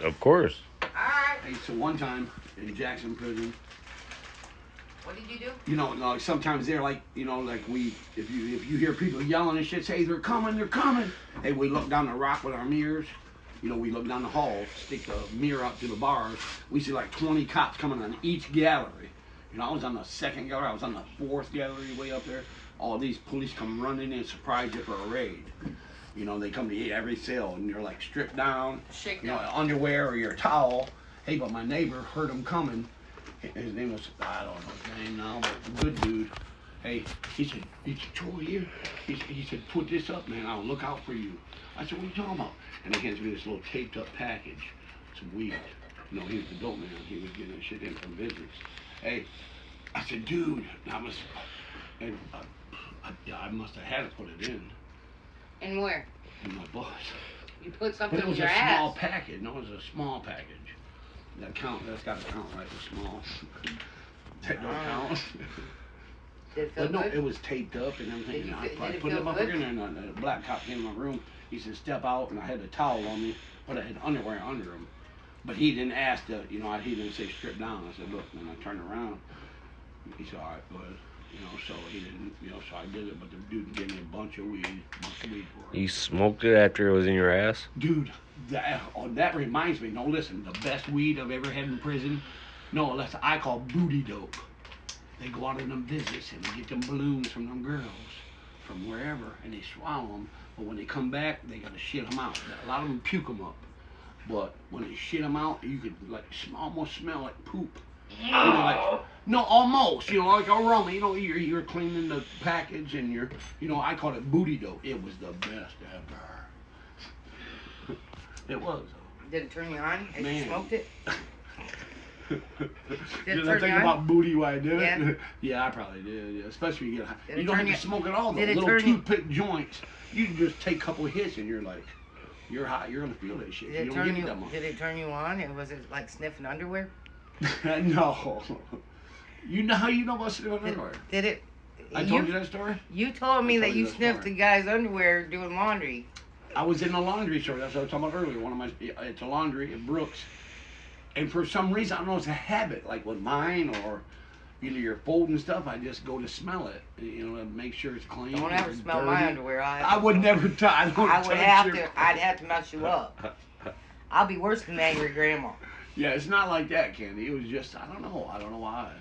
Of course. Alright. Hey, so one time in Jackson Prison, What did you do? you know, like sometimes they're like, you know, like if you hear people yelling and shit, say, hey, they're coming, they're coming. Hey, we look down the rock with our mirrors. You know, we look down the hall, stick the mirror up to the bars. We see like 20 cops coming on each gallery. You know, I was on the second gallery, I was on the fourth gallery way up there. All these police come running in, surprise you for a raid. You know, they come to eat every cell, and you're like stripped down, Shake you know, down. underwear or your towel. Hey, but my neighbor heard them coming. His name was, I don't know his name now, but a good dude. Hey, he said, Troy here. He said, put this up, man. I'll look out for you. I said, what are you talking about? And he hands me this little taped up package, some weed. You know, he was the dope man. He was getting that shit in from visits. Hey, I said, dude, I must have had to put it in And where? my bus. You put something But it was in your a ass. small package. No, it was a small package. That's got to count, right? It's small. That don't count. Did it feel But no, good? it was taped up and everything. Did you And I did probably it put feel it up good? again, and the black cop came in my room. He said, step out, and I had a towel on me, but I had underwear under him. But he didn't ask he didn't say strip down. I said, look, and I turned around. He said, all right, go ahead. You know, so he didn't, so I did it, but the dude gave me a bunch of weed for it. You smoked it after it was in your ass? Dude, that reminds me. No, listen, the best weed I've ever had in prison. No, that's I call booty dope. They go out on them visits and they get them balloons from them girls from wherever, and they swallow them. But when they come back, they gotta shit them out. A lot of them puke them up. But when they shit them out, you could like almost smell like poop. You know, like, no, almost. You know, like aroma. You know, you're cleaning the package and I call it booty dope. It was the best ever. It was. Did it turn you on as you Man. smoked it? Did I think about booty while I did it? Yeah. Yeah, I probably did. Yeah. Especially you get high. Did You it don't turn have to you- smoke at all. The did it little turn you- toothpick joints. You can just take a couple hits and you're like, you're high. You're gonna feel that shit. Did You it don't turn get it you? that much. Did it turn you on? And was it like sniffing underwear? No. You know how you know about sniffing underwear? Did it? I told you that story. You told me I that told you you that sniffed story. the guy's underwear doing laundry. I was in the laundry store. That's what I was talking about earlier. It's a laundry at Brooks. And for some reason, I don't know, it's a habit, like with mine or, you're folding stuff, I just go to smell it, to make sure it's clean. Don't ever or smell my dirty. underwear. I would never I don't I would touch have your- to. I'd have to mess you up. I'll be worse than angry grandma. Yeah, it's not like that, Candy. It was just, I don't know why.